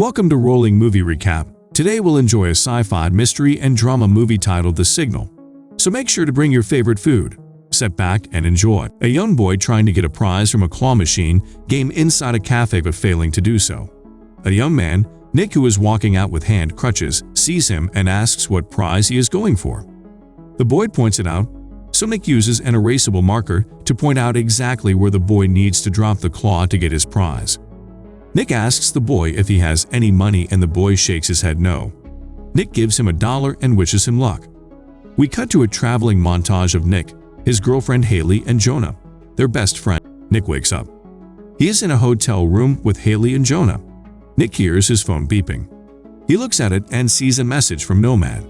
Welcome to Rolling Movie Recap. Today we'll enjoy a sci-fi mystery and drama movie titled The Signal. So make sure to bring your favorite food. Sit back and enjoy. A young boy trying to get a prize from a claw machine game inside a cafe but failing to do so. A young man, Nick, who is walking out with hand crutches, sees him and asks what prize he is going for. The boy points it out, so Nick uses an erasable marker to point out exactly where the boy needs to drop the claw to get his prize. Nick asks the boy if he has any money and the boy shakes his head no. Nick gives him $1 and wishes him luck. We cut to a traveling montage of Nick, his girlfriend Haley, and Jonah, their best friend. Nick wakes up. He is in a hotel room with Haley and Jonah. Nick hears his phone beeping. He looks at it and sees a message from Nomad,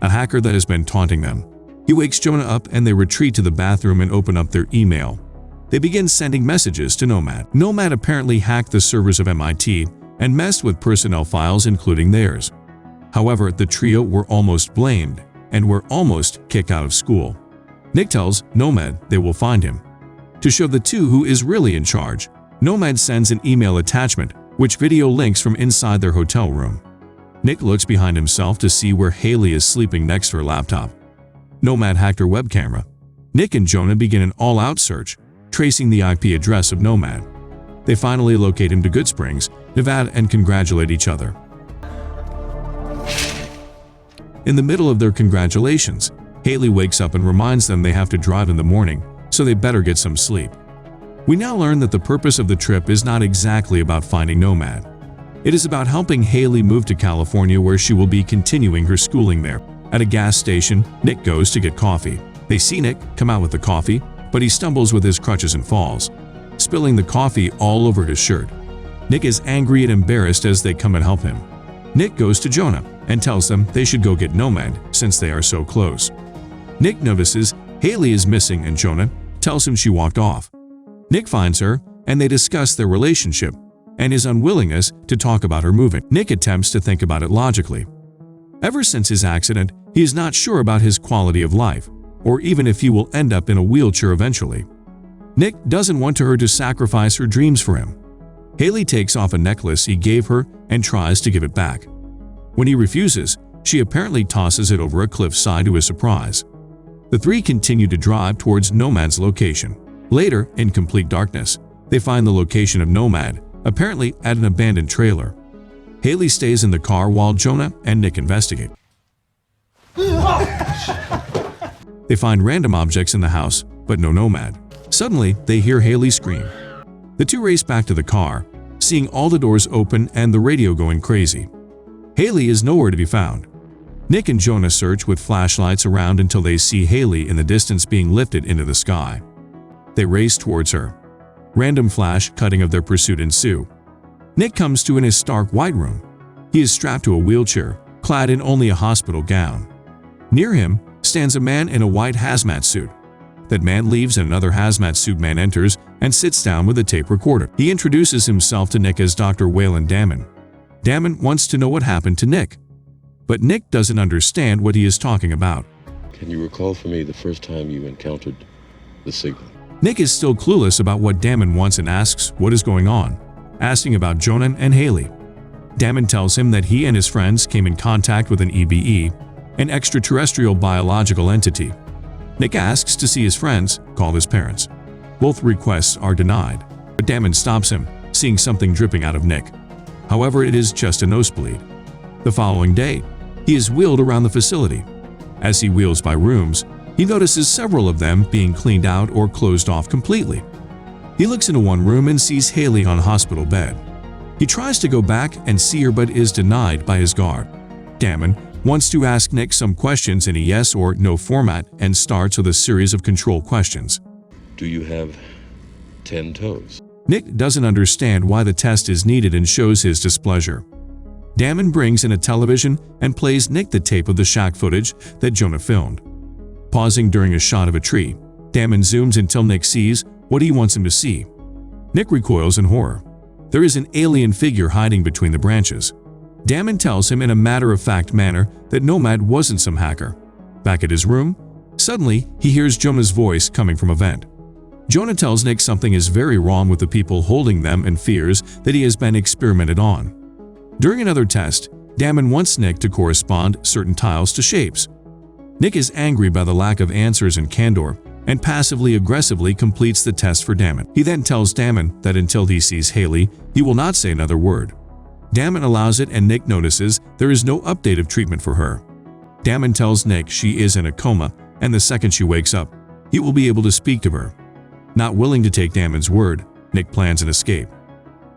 a hacker that has been taunting them. He wakes Jonah up and they retreat to the bathroom and open up their email. They begin sending messages to Nomad. Nomad apparently hacked the servers of MIT and messed with personnel files including theirs. However, the trio were almost blamed and were almost kicked out of school. Nick tells Nomad they will find him. To show the two who is really in charge, Nomad sends an email attachment which video links from inside their hotel room. Nick looks behind himself to see where Haley is sleeping next to her laptop. Nomad hacked her web camera. Nick and Jonah begin an all-out search, tracing the IP address of Nomad. They finally locate him to Good Springs, Nevada, and congratulate each other. In the middle of their congratulations, Haley wakes up and reminds them they have to drive in the morning, so they better get some sleep. We now learn that the purpose of the trip is not exactly about finding Nomad. It is about helping Haley move to California, where she will be continuing her schooling there. At a gas station, Nick goes to get coffee. They see Nick come out with the coffee, but he stumbles with his crutches and falls, spilling the coffee all over his shirt. Nick is angry and embarrassed as they come and help him. Nick goes to Jonah and tells them they should go get Nomad since they are so close. Nick notices Haley is missing and Jonah tells him she walked off. Nick finds her and they discuss their relationship and his unwillingness to talk about her moving. Nick attempts to think about it logically. Ever since his accident, he is not sure about his quality of life, or even if he will end up in a wheelchair eventually. Nick doesn't want her to sacrifice her dreams for him. Haley takes off a necklace he gave her and tries to give it back. When he refuses, she apparently tosses it over a cliffside to his surprise. The three continue to drive towards Nomad's location. Later, in complete darkness, they find the location of Nomad, apparently at an abandoned trailer. Haley stays in the car while Jonah and Nick investigate. They find random objects in the house, but no Nomad. Suddenly, they hear Haley scream. The two race back to the car, seeing all the doors open and the radio going crazy. Haley is nowhere to be found. Nick and Jonah search with flashlights around until they see Haley in the distance being lifted into the sky. They race towards her. Random flash cutting of their pursuit ensue. Nick comes to in his stark white room. He is strapped to a wheelchair, clad in only a hospital gown. Near him stands a man in a white hazmat suit. That man leaves and another hazmat suit man enters and sits down with a tape recorder. He introduces himself to Nick as Dr. Waylon Damon. Damon wants to know what happened to Nick, but Nick doesn't understand what he is talking about. Can you recall for me the first time you encountered the signal? Nick is still clueless about what Damon wants and asks what is going on, asking about Jonah and Haley. Damon tells him that he and his friends came in contact with an EBE, an extraterrestrial biological entity. Nick asks to see his friends, call his parents. Both requests are denied, but Damon stops him, seeing something dripping out of Nick. However, it is just a nosebleed. The following day, he is wheeled around the facility. As he wheels by rooms, he notices several of them being cleaned out or closed off completely. He looks into one room and sees Haley on a hospital bed. He tries to go back and see her but is denied by his guard. Damon wants to ask Nick some questions in a yes or no format and starts with a series of control questions. Do you have 10 toes? Nick doesn't understand why the test is needed and shows his displeasure. Damon brings in a television and plays Nick the tape of the shack footage that Jonah filmed. Pausing during a shot of a tree, Damon zooms until Nick sees what he wants him to see. Nick recoils in horror. There is an alien figure hiding between the branches. Damon tells him in a matter-of-fact manner that Nomad wasn't some hacker. Back at his room, suddenly he hears Jonah's voice coming from a vent. Jonah tells Nick something is very wrong with the people holding them and fears that he has been experimented on. During another test, Damon wants Nick to correspond certain tiles to shapes. Nick is angry by the lack of answers and candor and passively aggressively completes the test for Damon. He then tells Damon that until he sees Haley, he will not say another word. Damon allows it and Nick notices there is no update of treatment for her. Damon tells Nick she is in a coma and the second she wakes up, he will be able to speak to her. Not willing to take Damon's word, Nick plans an escape.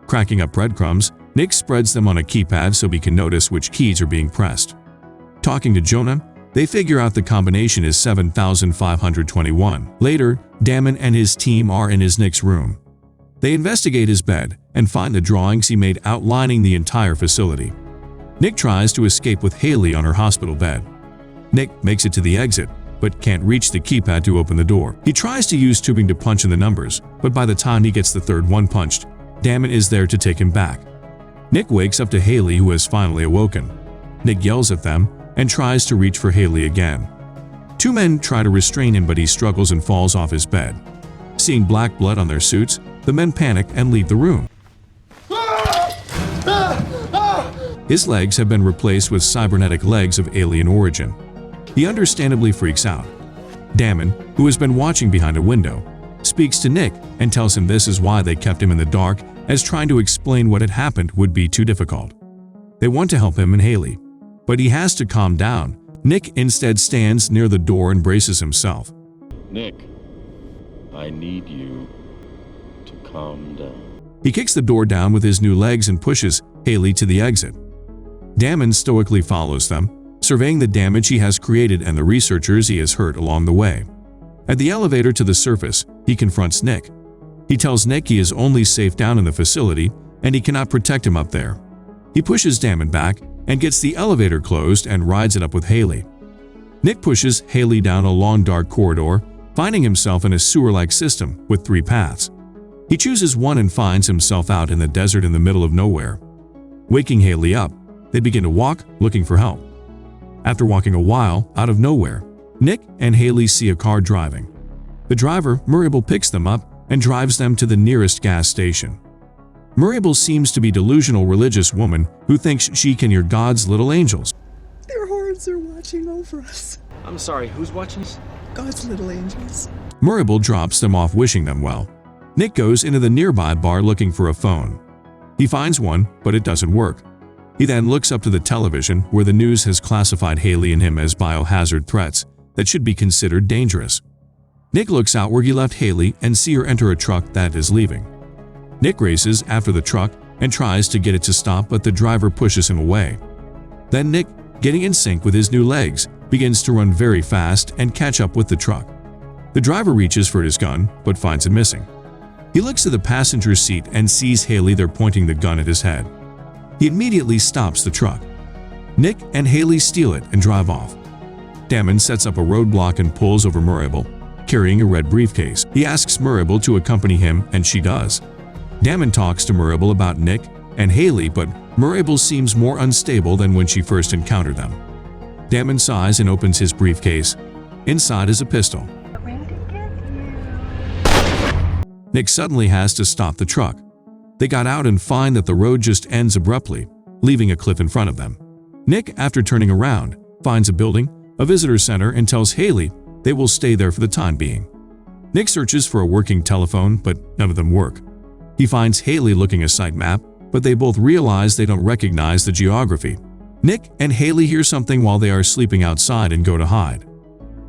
Cracking up breadcrumbs, Nick spreads them on a keypad so he can notice which keys are being pressed. Talking to Jonah, they figure out the combination is 7,521. Later, Damon and his team are in Nick's room. They investigate his bed and find the drawings he made outlining the entire facility. Nick tries to escape with Haley on her hospital bed. Nick makes it to the exit, but can't reach the keypad to open the door. He tries to use tubing to punch in the numbers, but by the time he gets the third one punched, Damon is there to take him back. Nick wakes up to Haley, who has finally awoken. Nick yells at them and tries to reach for Haley again. Two men try to restrain him, but he struggles and falls off his bed. Seeing black blood on their suits, the men panic and leave the room. His legs have been replaced with cybernetic legs of alien origin. He understandably freaks out. Damon, who has been watching behind a window, speaks to Nick and tells him this is why they kept him in the dark, as trying to explain what had happened would be too difficult. They want to help him and Haley, but he has to calm down. Nick instead stands near the door and braces himself. Nick, I need you to calm down. He kicks the door down with his new legs and pushes Haley to the exit. Damon stoically follows them, surveying the damage he has created and the researchers he has hurt along the way. At the elevator to the surface, he confronts Nick. He tells Nick he is only safe down in the facility and he cannot protect him up there. He pushes Damon back and gets the elevator closed and rides it up with Haley. Nick pushes Haley down a long dark corridor, finding himself in a sewer-like system with 3 paths. He chooses one and finds himself out in the desert in the middle of nowhere. Waking Haley up, they begin to walk, looking for help. After walking a while, out of nowhere, Nick and Haley see a car driving. The driver, Murrayable, picks them up and drives them to the nearest gas station. Murrayable seems to be a delusional religious woman who thinks she can hear God's little angels. Their horns are watching over us. I'm sorry, who's watching us? God's little angels. Murrayable drops them off, wishing them well. Nick goes into the nearby bar looking for a phone. He finds one, but it doesn't work. He then looks up to the television where the news has classified Haley and him as biohazard threats that should be considered dangerous. Nick looks out where he left Haley and sees her enter a truck that is leaving. Nick races after the truck and tries to get it to stop, but the driver pushes him away. Then Nick, getting in sync with his new legs, begins to run very fast and catch up with the truck. The driver reaches for his gun, but finds it missing. He looks at the passenger seat and sees Haley there pointing the gun at his head. He immediately stops the truck. Nick and Haley steal it and drive off. Damon sets up a roadblock and pulls over Murrayable, carrying a red briefcase. He asks Murrayable to accompany him, and she does. Damon talks to Murrayable about Nick and Haley, but Murrayable seems more unstable than when she first encountered them. Damon sighs and opens his briefcase. Inside is a pistol. Nick suddenly has to stop the truck. They got out and find that the road just ends abruptly, leaving a cliff in front of them. Nick, after turning around, finds a building, a visitor center, and tells Haley they will stay there for the time being. Nick searches for a working telephone, but none of them work. He finds Haley looking at a site map, but they both realize they don't recognize the geography. Nick and Haley hear something while they are sleeping outside and go to hide.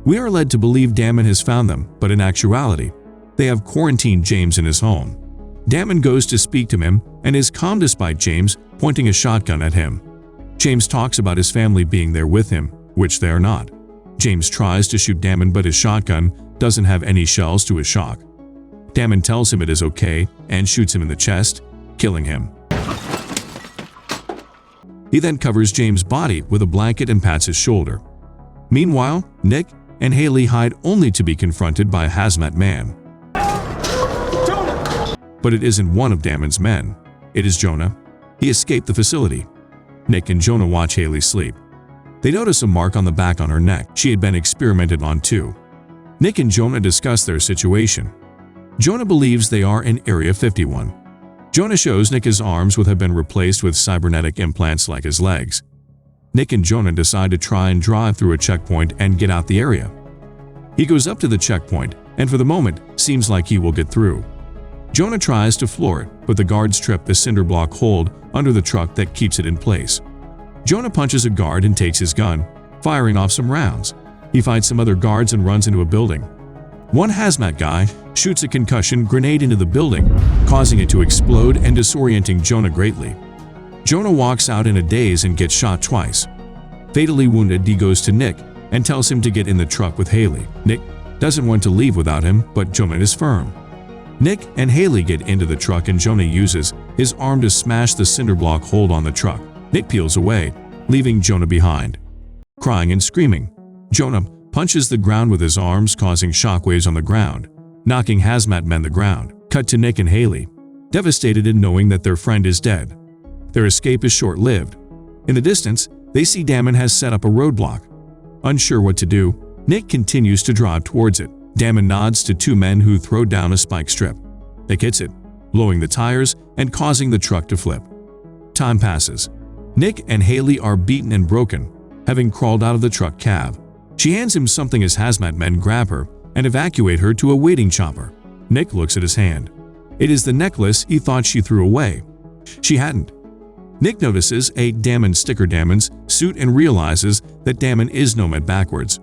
We are led to believe Damon has found them, but in actuality, they have quarantined James in his home. Damon goes to speak to him and is calm despite James pointing a shotgun at him. James talks about his family being there with him, which they are not. James tries to shoot Damon, but his shotgun doesn't have any shells to his shock. Damon tells him it is okay and shoots him in the chest, killing him. He then covers James' body with a blanket and pats his shoulder. Meanwhile, Nick and Haley hide only to be confronted by a hazmat man. But it isn't one of Damon's men. It is Jonah. He escaped the facility. Nick and Jonah watch Haley sleep. They notice a mark on the back on her neck. She had been experimented on too. Nick and Jonah discuss their situation. Jonah believes they are in Area 51. Jonah shows Nick his arms have been replaced with cybernetic implants like his legs. Nick and Jonah decide to try and drive through a checkpoint and get out the area. He goes up to the checkpoint and for the moment seems like he will get through. Jonah tries to floor it, but the guards trip the cinder block hold under the truck that keeps it in place. Jonah punches a guard and takes his gun, firing off some rounds. He fights some other guards and runs into a building. One hazmat guy shoots a concussion grenade into the building, causing it to explode and disorienting Jonah greatly. Jonah walks out in a daze and gets shot twice. Fatally wounded, he goes to Nick and tells him to get in the truck with Haley. Nick doesn't want to leave without him, but Jonah is firm. Nick and Haley get into the truck and Jonah uses his arm to smash the cinder block hold on the truck. Nick peels away, leaving Jonah behind. Crying and screaming, Jonah punches the ground with his arms, causing shockwaves on the ground, knocking hazmat men to the ground. Cut to Nick and Haley, devastated in knowing that their friend is dead. Their escape is short-lived. In the distance, they see Damon has set up a roadblock. Unsure what to do, Nick continues to drive towards it. Damon nods to two men who throw down a spike strip. Nick hits it, blowing the tires and causing the truck to flip. Time passes. Nick and Haley are beaten and broken, having crawled out of the truck cab. She hands him something as hazmat men grab her and evacuate her to a waiting chopper. Nick looks at his hand. It is the necklace he thought she threw away. She hadn't. Nick notices a Damon sticker Damon's suit and realizes that Damon is Nomad backwards.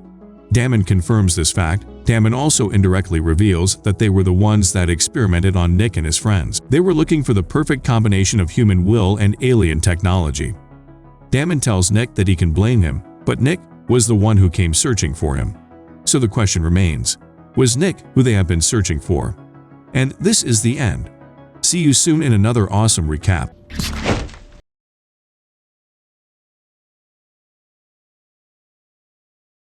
Damon confirms this fact. Damon also indirectly reveals that they were the ones that experimented on Nick and his friends. They were looking for the perfect combination of human will and alien technology. Damon tells Nick that he can blame him, but Nick was the one who came searching for him. So the question remains, was Nick who they have been searching for? And this is the end. See you soon in another awesome recap.